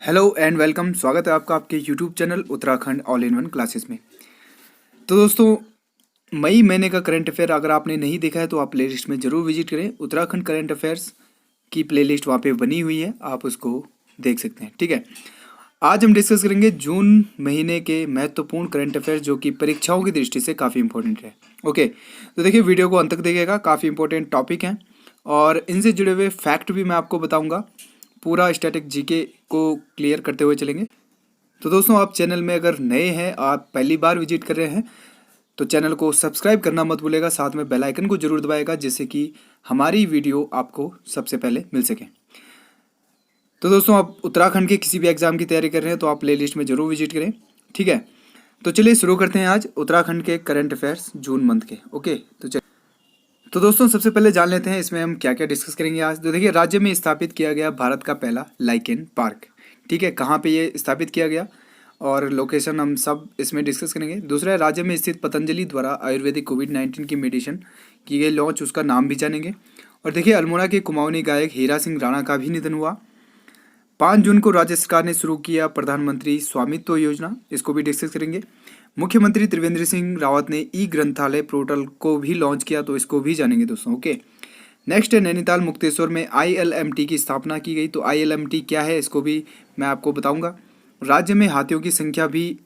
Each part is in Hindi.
Hello and welcome. स्वागत है आपका आपके YouTube channel Uttarakhand all in one classes में। तो दोस्तों, मई महीने का करंट अफेयर अगर आपने नहीं देखा है तो आप प्लेलिस्ट में ज़रूर विजिट करें। उत्तराखंड करंट अफेयर्स की प्लेलिस्ट वहाँ पे बनी हुई है, आप उसको देख सकते हैं। ठीक है, आज हम डिस्कस करेंगे जून महीने के महत्वपूर्ण करंट अफेयर्स जो कि परीक्षाओं की दृष्टि से काफ़ी इंपॉर्टेंट है। ओके, तो देखिए वीडियो को अंत तक देखिएगा, काफ़ी इंपॉर्टेंट टॉपिक हैं और इनसे जुड़े हुए फैक्ट भी मैं आपको बताऊंगा। पूरा स्टैटिक जीके को क्लियर करते हुए चलेंगे। तो दोस्तों, आप चैनल में अगर नए हैं, आप पहली बार विजिट कर रहे हैं तो चैनल को सब्सक्राइब करना मत भूलेगा, साथ में बेल आइकन को जरूर दबाएगा जिससे कि हमारी वीडियो आपको सबसे पहले मिल सके। तो दोस्तों, आप उत्तराखंड के किसी भी एग्जाम की तैयारी कर रहे हैं तो आप प्लेलिस्ट में जरूर विजिट करें। ठीक है, तो चलिए शुरू करते हैं आज उत्तराखंड के करंट अफेयर्स जून मंथ के। ओके, तो दोस्तों सबसे पहले जान लेते हैं इसमें हम क्या क्या डिस्कस करेंगे आज। तो देखिए, राज्य में स्थापित किया गया भारत का पहला लाइकेन पार्क। ठीक है, कहाँ पे ये स्थापित किया गया और लोकेशन हम सब इसमें डिस्कस करेंगे। दूसरा है, राज्य में स्थित पतंजलि द्वारा आयुर्वेदिक कोविड-19 की मेडिसिन की गई लॉन्च, उसका नाम भी जानेंगे। और देखिए, अल्मोड़ा के कुमाऊनी गायक हीरा सिंह राणा का भी निधन हुआ। 5 जून को राज्य सरकार ने शुरू किया प्रधानमंत्री स्वामित्व योजना, इसको भी डिस्कस करेंगे। मुख्यमंत्री त्रिवेंद्र सिंह रावत ने ई ग्रंथालय पोर्टल को भी लॉन्च किया, तो इसको भी जानेंगे दोस्तों। ओके, नेक्स्ट है, नैनीताल मुक्तेश्वर में आईएलएमटी की स्थापना की गई। तो आईएलएमटी क्या है इसको भी मैं आपको बताऊंगा। राज्य में हाथियों की संख्या भी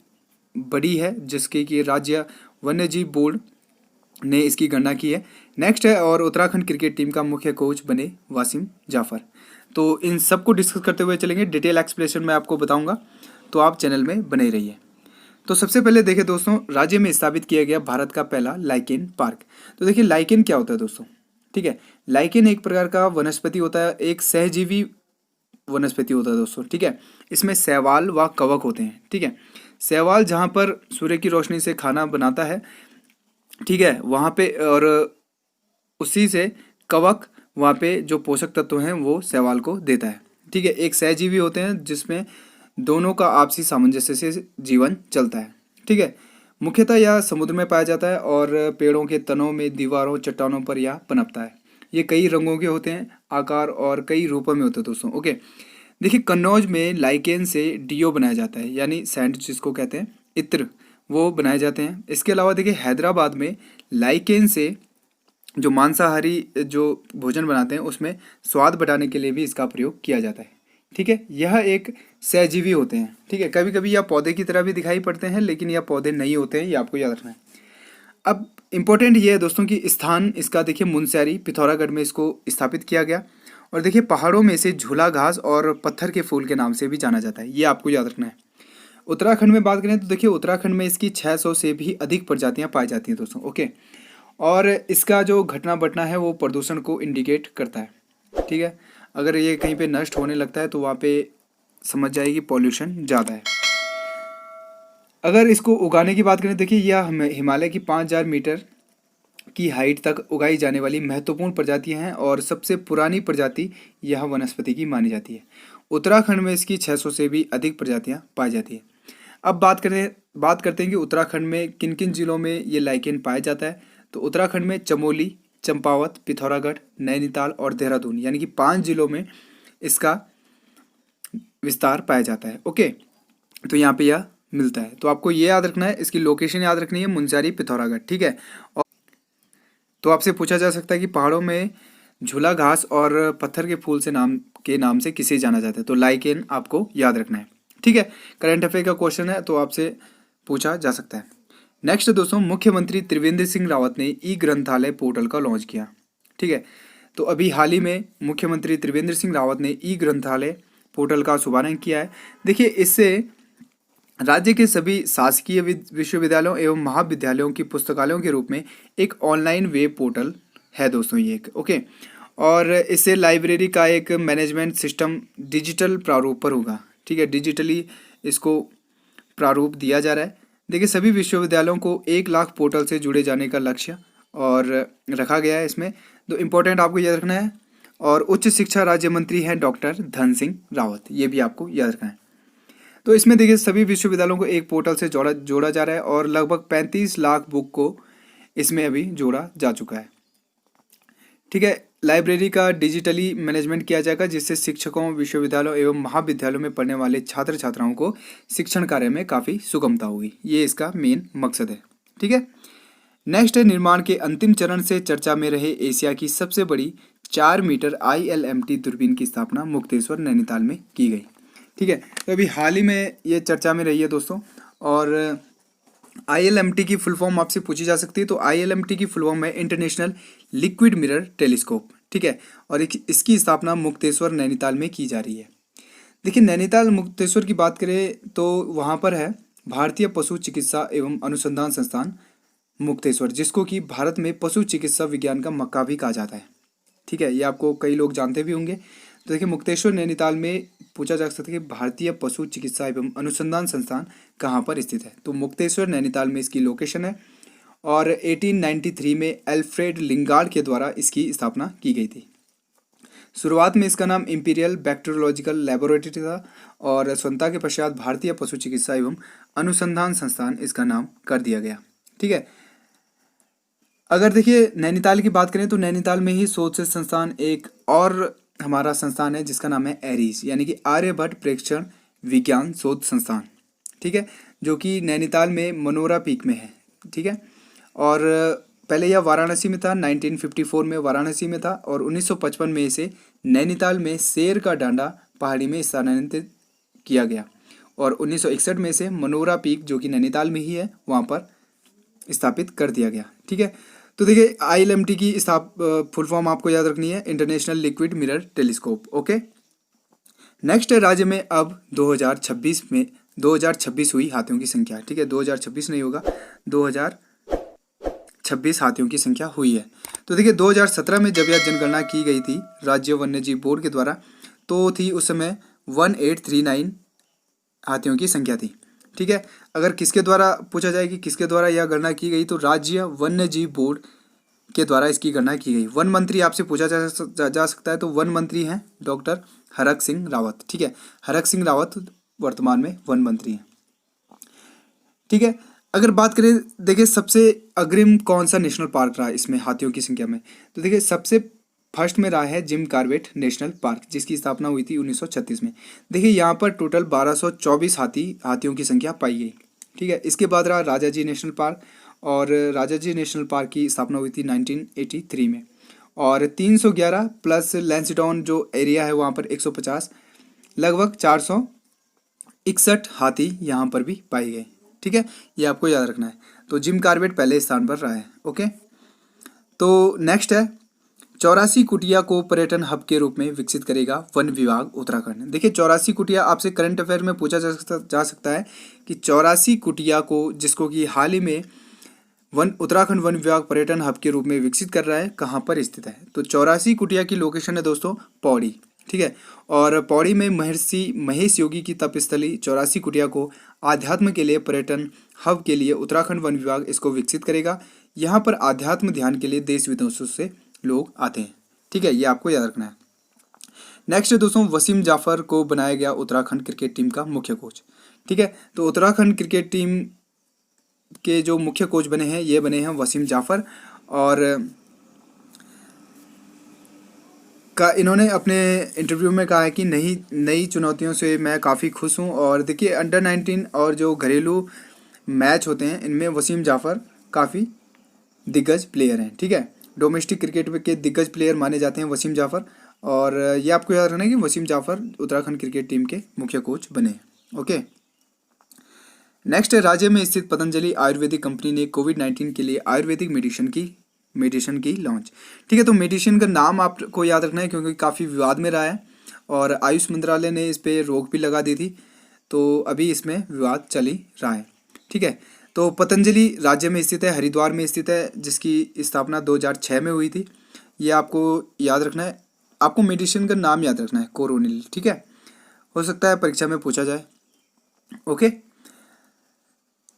बड़ी है जिसके कि राज्य वन्यजीव बोर्ड ने इसकी गणना की है। नेक्स्ट है, और उत्तराखंड क्रिकेट टीम का मुख्य कोच बने वासिम जाफर। तो इन सबको डिस्कस करते हुए चलेंगे, डिटेल एक्सप्लेनेशन मैं आपको बताऊंगा, तो आप चैनल में बने रहिए। तो सबसे पहले देखें दोस्तों, राज्य में स्थापित किया गया भारत का पहला लाइकेन पार्क। तो देखिए, लाइकेन क्या होता है दोस्तों। ठीक है, लाइकेन एक प्रकार का वनस्पति होता है, एक सहजीवी वनस्पति होता है दोस्तों। ठीक है, इसमें शैवाल व कवक होते हैं। ठीक है, शैवाल जहाँ पर सूर्य की रोशनी से खाना बनाता है, ठीक है, वहाँ पे, और उसी से कवक वहाँ पे जो पोषक तत्व हैं वो शैवाल को देता है। ठीक है, एक सहजीवी होते हैं जिसमें दोनों का आपसी सामंजस्य से जीवन चलता है। ठीक है, मुख्यतः यह समुद्र में पाया जाता है और पेड़ों के तनों में, दीवारों, चट्टानों पर यह पनपता है। ये कई रंगों के होते हैं, आकार और कई रूपों में होते हैं दोस्तों। ओके, देखिए, कन्नौज में लाइकेन से डीओ बनाया जाता है, यानी सैंड जिसको कहते हैं, इत्र, वो बनाए जाते हैं। इसके अलावा देखिए, हैदराबाद में लाइकेन से जो मांसाहारी जो भोजन बनाते हैं उसमें स्वाद बढ़ाने के लिए भी इसका प्रयोग किया जाता है। ठीक है, यह एक सहजीवी होते हैं। ठीक है, कभी कभी यह पौधे की तरह भी दिखाई पड़ते हैं लेकिन यह पौधे नहीं होते हैं, ये आपको याद रखना है। अब इम्पोर्टेंट ये है दोस्तों कि स्थान इसका देखिए मुनस्यारी पिथौरागढ़ में इसको स्थापित किया गया। और देखिए, पहाड़ों में इसे झूला घास और पत्थर के फूल के नाम से भी जाना जाता है, ये आपको याद रखना है। उत्तराखंड में बात करें तो देखिए, उत्तराखंड में इसकी 600 से भी अधिक प्रजातियां पाई जाती हैं दोस्तों। ओके, और इसका जो घटना बढ़ना है वो प्रदूषण को इंडिकेट करता है। ठीक है, अगर ये कहीं पे नष्ट होने लगता है तो वहाँ पे समझ जाएगी पॉल्यूशन ज़्यादा है। अगर इसको उगाने की बात करें, देखिए यह हिमालय की 5000 मीटर की हाइट तक उगाई जाने वाली महत्वपूर्ण प्रजातियां हैं और सबसे पुरानी प्रजाति यह वनस्पति की मानी जाती है। उत्तराखंड में इसकी 600 से भी अधिक प्रजातियां पाई जाती है। अब बात करते हैं कि उत्तराखंड में किन किन जिलों में ये लाइकेन पाया जाता है। तो उत्तराखंड में चमोली, चंपावत, पिथौरागढ़, नैनीताल और देहरादून, यानी कि 5 जिलों में इसका विस्तार पाया जाता है। ओके, तो यहाँ पे यह मिलता है, तो आपको ये याद रखना है, इसकी लोकेशन याद रखनी है, मुनस्यारी, पिथौरागढ़। ठीक है, और तो आपसे पूछा जा सकता है कि पहाड़ों में झूला घास और पत्थर के फूल से नाम से किसे जाना जाता है। तो लाइकेन आपको याद रखना है। ठीक है, करंट अफेयर का क्वेश्चन है तो आपसे पूछा जा सकता है। नेक्स्ट दोस्तों, मुख्यमंत्री त्रिवेंद्र सिंह रावत ने ई ग्रंथालय पोर्टल का लॉन्च किया। ठीक है, तो अभी हाल ही में मुख्यमंत्री त्रिवेंद्र सिंह रावत ने ई ग्रंथालय पोर्टल का शुभारंभ किया है। देखिए, इससे राज्य के सभी शासकीय विश्वविद्यालयों एवं महाविद्यालयों की पुस्तकालयों के रूप में एक ऑनलाइन वेब पोर्टल है दोस्तों ये एक। ओके, और इससे लाइब्रेरी का एक मैनेजमेंट सिस्टम डिजिटल प्रारूप पर होगा। ठीक है, डिजिटली इसको प्रारूप दिया जा रहा है। देखिए, सभी विश्वविद्यालयों को 1 लाख पोर्टल से जुड़े जाने का लक्ष्य और रखा गया है इसमें। तो इम्पोर्टेंट आपको याद रखना है। और उच्च शिक्षा राज्य मंत्री हैं डॉक्टर धन सिंह रावत, ये भी आपको याद रखना है। तो इसमें देखिए, सभी विश्वविद्यालयों को एक पोर्टल से जोड़ा जा रहा है और लगभग 35 लाख बुक को इसमें अभी जोड़ा जा चुका है। ठीक है, लाइब्रेरी का डिजिटली मैनेजमेंट किया जाएगा, जिससे शिक्षकों, विश्वविद्यालयों एवं महाविद्यालयों में पढ़ने वाले छात्र छात्राओं को शिक्षण कार्य में काफ़ी सुगमता होगी। ये इसका मेन मकसद है। ठीक है। नेक्स्ट है, निर्माण के अंतिम चरण से चर्चा में रहे एशिया की सबसे बड़ी 4 मीटर ILMT दूरबीन की स्थापना मुक्तेश्वर नैनीताल में की गई। ठीक है। तो अभी हाल ही में ये चर्चा में रही है दोस्तों। और ILMT की फुल फॉर्म आपसे पूछी जा सकती है। तो ILMT की फुल फॉर्म है इंटरनेशनल लिक्विड मिरर टेलीस्कोप। ठीक है। और इसकी स्थापना मुक्तेश्वर नैनीताल में की जा रही है। देखिए, नैनीताल मुक्तेश्वर की बात करें तो वहाँ पर है भारतीय पशु चिकित्सा एवं अनुसंधान संस्थान मुक्तेश्वर, जिसको कि भारत में पशु चिकित्सा विज्ञान का मक्का भी कहा जाता है। ठीक है। ये आपको कई लोग जानते भी होंगे। तो देखिए, मुक्तेश्वर नैनीताल में पूछा जा सकता है कि भारतीय पशु चिकित्सा एवं अनुसंधान संस्थान कहाँ पर स्थित है। तो मुक्तेश्वर नैनीताल में इसकी लोकेशन है। और 1893 में एल्फ्रेड लिंगार्ड के द्वारा इसकी स्थापना की गई थी। शुरुआत में इसका नाम इंपीरियल बैक्टीरियोलॉजिकल लैबोरेटरी था और स्वतंत्रता के पश्चात भारतीय पशु चिकित्सा एवं अनुसंधान संस्थान इसका नाम कर दिया गया। ठीक है। अगर देखिए नैनीताल की बात करें तो नैनीताल में ही शोध से संस्थान एक और हमारा संस्थान है, जिसका नाम है एरीज, यानी कि आर्यभट्ट प्रेक्षण विज्ञान शोध संस्थान। ठीक है। जो कि नैनीताल में मनोरा पीक में है। ठीक है। और पहले यह वाराणसी में था, 1954 में वाराणसी में था और 1955 में इसे नैनीताल में शेर का डांडा पहाड़ी में स्थानांतरित किया गया और 1961 में इसे मनोरा पीक, जो कि नैनीताल में ही है, वहाँ पर स्थापित कर दिया गया। ठीक है। तो देखिए, ILMT की फुल फॉर्म आपको याद रखनी है, international liquid mirror telescope. Okay. Next है, राज्य में अब 2026 हुई हाथियों की संख्या। ठीक है। 2026 नहीं होगा, 2026 हाथियों की संख्या हुई है। तो देखिए, 2017 में जब यह जनगणना की गई थी राज्य वन्यजीव बोर्ड के द्वारा, तो थी उस समय 1839 हाथियों की संख्या थी। ठीक है। अगर किसके द्वारा पूछा जाए कि किसके द्वारा यह गणना की गई, तो राज्य वन्यजीव बोर्ड के द्वारा इसकी गणना की गई। वन मंत्री आपसे पूछा जा सकता है, तो वन मंत्री हैं डॉक्टर हरक सिंह रावत। ठीक है। हरक सिंह रावत वर्तमान में वन मंत्री हैं। ठीक है। अगर बात करें, देखिए सबसे अग्रिम कौन सा नेशनल पार्क रहा इसमें हाथियों की संख्या में, तो देखिए सबसे फर्स्ट में रहा है जिम कॉर्बेट नेशनल पार्क, जिसकी स्थापना हुई थी 1936 में। देखिए यहाँ पर टोटल 1224 हाथियों की संख्या पाई गई। ठीक है। इसके बाद रहा राजाजी नेशनल पार्क, और राजाजी नेशनल पार्क की स्थापना हुई थी 1983 में। और 311 प्लस लैंसडाउन जो एरिया है वहाँ पर 150, लगभग 461 हाथी यहाँ पर भी पाए गए। ठीक है। ये आपको याद रखना है। तो जिम कॉर्बेट पहले स्थान पर रहा है। ओके। तो नेक्स्ट है, 84 कुटिया को पर्यटन हब के रूप में विकसित करेगा वन विभाग उत्तराखंड। देखिए 84 कुटिया आपसे करंट अफेयर में पूछा जा सकता है कि 84 कुटिया को, जिसको कि हाल ही में उत्तराखंड वन विभाग पर्यटन हब के रूप में विकसित कर रहा है, कहाँ पर स्थित है। तो 84 कुटिया की लोकेशन है दोस्तों पौड़ी। ठीक है। और पौड़ी में महर्षि महेश योगी की तपस्थली 84 कुटिया को आध्यात्म के लिए पर्यटन हब के लिए उत्तराखंड वन विभाग इसको विकसित करेगा। यहाँ पर आध्यात्म ध्यान के लिए देश विदेशों से लोग आते हैं। ठीक है। ये आपको याद रखना है। नेक्स्ट है दोस्तों, वसीम जाफर को बनाया गया उत्तराखंड क्रिकेट टीम का मुख्य कोच। ठीक है। तो उत्तराखंड क्रिकेट टीम के जो मुख्य कोच बने हैं, ये बने हैं वसीम जाफर। और इन्होंने अपने इंटरव्यू में कहा है कि नई चुनौतियों से मैं काफ़ी खुश हूँ। और देखिए अंडर 19 और जो घरेलू मैच होते हैं, इनमें वसीम जाफर काफ़ी दिग्गज प्लेयर हैं। ठीक है। डोमेस्टिक क्रिकेट के दिग्गज प्लेयर माने जाते हैं वसीम जाफर। और ये आपको याद रखना है कि वसीम जाफर उत्तराखंड क्रिकेट टीम के मुख्य कोच बने। ओके। नेक्स्ट है, राज्य में स्थित पतंजलि आयुर्वेदिक कंपनी ने कोविड-19 के लिए आयुर्वेदिक मेडिसिन की लॉन्च। ठीक है। तो मेडिसिन का नाम आपको याद रखना है, क्योंकि काफ़ी विवाद में रहा है और आयुष मंत्रालय ने इस पर रोक भी लगा दी थी। तो अभी इसमें विवाद चल ही रहा है। ठीक है। तो पतंजलि राज्य में स्थित है, हरिद्वार में स्थित है, जिसकी स्थापना 2006 में हुई थी। ये आपको याद रखना है। आपको मेडिसिन का नाम याद रखना है, कोरोनिल। ठीक है। हो सकता है परीक्षा में पूछा जाए। ओके।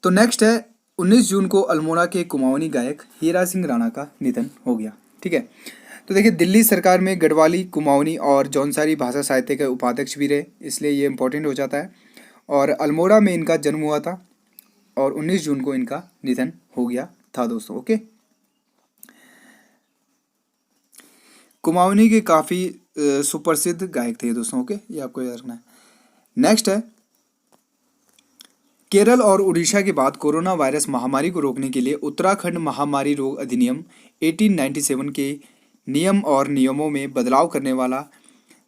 तो नेक्स्ट है, 19 जून को अल्मोड़ा के कुमाऊनी गायक हीरा सिंह राणा का निधन हो गया। ठीक है। तो देखिए दिल्ली सरकार में गढ़वाली, कुमाऊनी और जौनसारी भाषा साहित्य के उपाध्यक्ष भी रहे, इसलिए ये इंपॉर्टेंट हो जाता है। और अल्मोड़ा में इनका जन्म हुआ था और 19 जून को इनका निधन हो गया था दोस्तों। ओके। कुमाऊनी के काफ़ी सुप्रसिद्ध गायक थे दोस्तों। ओके, ये आपको याद रखना है। नेक्स्ट है, केरल और उड़ीसा के बाद कोरोना वायरस महामारी को रोकने के लिए उत्तराखंड महामारी रोग अधिनियम 1897 के नियम और नियमों में बदलाव करने वाला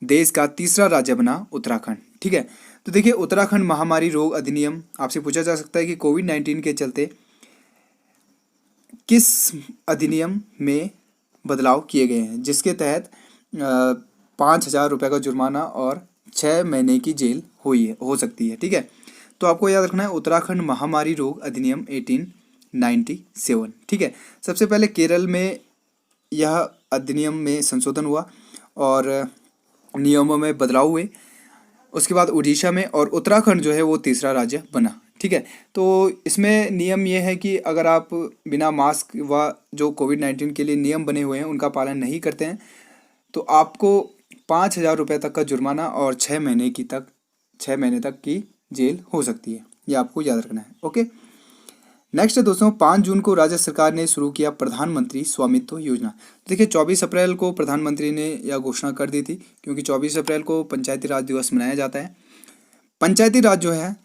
देश का तीसरा राज्य बना उत्तराखंड। ठीक है, तो देखिए उत्तराखंड महामारी रोग अधिनियम आपसे पूछा जा सकता है कि कोविड-19 के चलते किस अधिनियम में बदलाव किए गए हैं, जिसके तहत 5,000 रुपये का जुर्माना और 6 महीने की जेल हो सकती है। ठीक है, तो आपको याद रखना है उत्तराखंड महामारी रोग अधिनियम 1897। ठीक है, सबसे पहले केरल में यह अधिनियम में संशोधन हुआ और नियमों में बदलाव हुए। उसके बाद उड़ीसा में, और उत्तराखंड जो है वो तीसरा राज्य बना। ठीक है, तो इसमें नियम ये है कि अगर आप बिना मास्क व जो कोविड-19 के लिए नियम बने हुए हैं उनका पालन नहीं करते हैं तो आपको 5,000 रुपये तक का जुर्माना और 6 महीने तक की जेल हो सकती है। ये आपको याद रखना है। ओके, नेक्स्ट है दोस्तों, 5 जून को राज्य सरकार ने शुरू किया प्रधानमंत्री स्वामित्व योजना। देखिए 24 अप्रैल को प्रधानमंत्री ने यह घोषणा कर दी थी, क्योंकि 24 अप्रैल को पंचायती राज दिवस मनाया जाता है। पंचायती राज जो है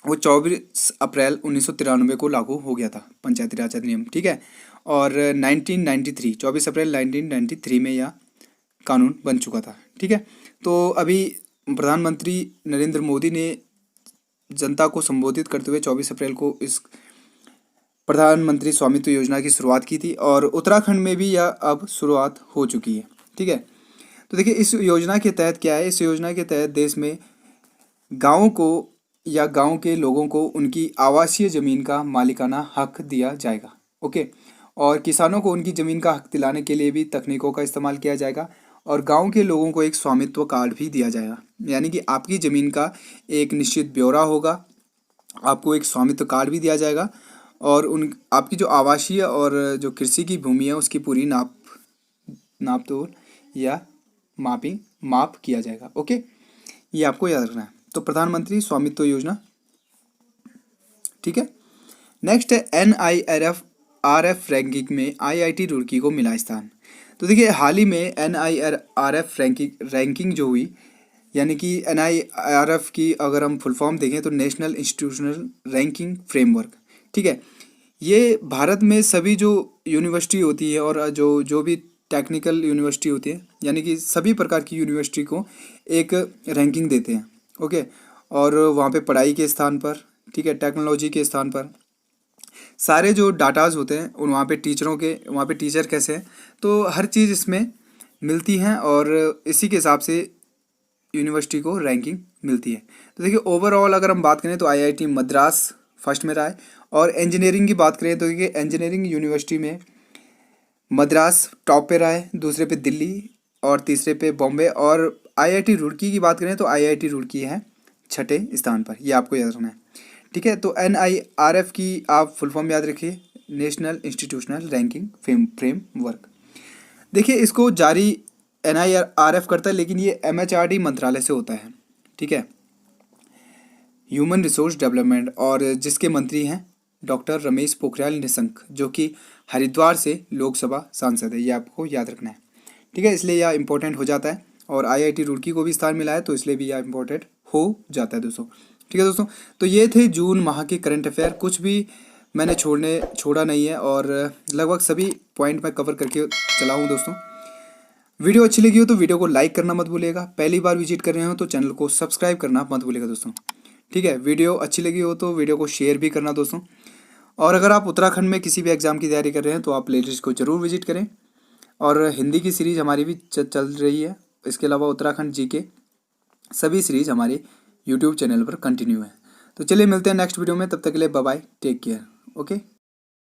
वो 24 अप्रैल 1993 को लागू हो गया था, पंचायती राज अधिनियम। ठीक है, और 24 अप्रैल 1993 में यह कानून बन चुका था। ठीक है, तो अभी प्रधानमंत्री नरेंद्र मोदी ने जनता को संबोधित करते हुए 24 अप्रैल को इस प्रधानमंत्री स्वामित्व योजना की शुरुआत की थी और उत्तराखंड में भी यह अब शुरुआत हो चुकी है। ठीक है, तो देखिए इस योजना के तहत क्या है, इस योजना के तहत देश में गाँव को या गांव के लोगों को उनकी आवासीय ज़मीन का मालिकाना हक दिया जाएगा। ओके, और किसानों को उनकी ज़मीन का हक दिलाने के लिए भी तकनीकों का इस्तेमाल किया जाएगा और गांव के लोगों को एक स्वामित्व कार्ड भी दिया जाएगा, यानी कि आपकी ज़मीन का एक निश्चित ब्यौरा होगा, आपको एक स्वामित्व कार्ड भी दिया जाएगा और उन आपकी जो आवासीय और जो कृषि की भूमि है उसकी पूरी नाप तोल या माप किया जाएगा। ओके, ये आपको याद रखना है। तो प्रधानमंत्री स्वामित्व योजना। ठीक है, नेक्स्ट है NIRF रैंकिंग में IIT रुड़की को मिला स्थान। तो देखिए हाल ही में NIRF रैंकिंग जो हुई, यानी कि NIRF की अगर हम फुल फॉर्म देखें तो नेशनल इंस्टीट्यूशनल रैंकिंग फ्रेमवर्क। ठीक है, ये भारत में सभी जो यूनिवर्सिटी होती है और जो भी टेक्निकल यूनिवर्सिटी होती है, यानी कि सभी प्रकार की यूनिवर्सिटी को एक रैंकिंग देते हैं। ओके, और वहाँ पे पढ़ाई के स्थान पर, ठीक है, टेक्नोलॉजी के स्थान पर सारे जो डाटाज होते हैं उन वहाँ पे टीचर कैसे हैं, तो हर चीज़ इसमें मिलती हैं और इसी के हिसाब से यूनिवर्सिटी को रैंकिंग मिलती है। तो देखिए ओवरऑल अगर हम बात करें तो IIT मद्रास फर्स्ट में रहा है और इंजीनियरिंग की बात करें तो देखिए इंजीनियरिंग यूनिवर्सिटी में मद्रास टॉप पे रहा है, दूसरे पे दिल्ली और तीसरे पे बॉम्बे, और IIT रुड़की की बात करें तो IIT रुड़की है 6ठे स्थान पर। ये आपको याद रखना है। ठीक है, तो NIRF की आप फुल फॉर्म याद रखिए, नेशनल इंस्टीट्यूशनल रैंकिंग फ्रेमवर्क। देखिए इसको जारी NIRF करता है, लेकिन ये MHRD मंत्रालय से होता है। ठीक है, ह्यूमन रिसोर्स डेवलपमेंट, और जिसके मंत्री हैं डॉक्टर रमेश पोखरियाल निशंक, जो कि हरिद्वार से लोकसभा सांसद है। ये आपको याद रखना है। ठीक है, इसलिए यह इंपॉर्टेंट हो जाता है और IIT रुड़की को भी स्थान मिला है तो इसलिए भी यह इंपॉर्टेंट हो जाता है दोस्तों। ठीक है दोस्तों, तो ये थे जून माह के करंट अफेयर। कुछ भी मैंने छोड़ा नहीं है और लगभग सभी पॉइंट मैं कवर करके चला हूँ दोस्तों। वीडियो अच्छी लगी हो तो वीडियो को लाइक करना मत भूलिएगा। पहली बार विजिट कर रहे हो तो चैनल को सब्सक्राइब करना मत भूलिएगा दोस्तों। ठीक है, वीडियो अच्छी लगी हो तो वीडियो को शेयर भी करना दोस्तों। और अगर आप उत्तराखंड में किसी भी एग्ज़ाम की तैयारी कर रहे हैं तो आप प्लेलिस्ट को ज़रूर विजिट करें। और हिंदी की सीरीज़ हमारी भी चल रही है। इसके अलावा उत्तराखंड GK सभी सीरीज़ हमारे YouTube चैनल पर कंटिन्यू है। तो चलिए मिलते हैं नेक्स्ट वीडियो में, तब तक के लिए bye bye, take care. Okay.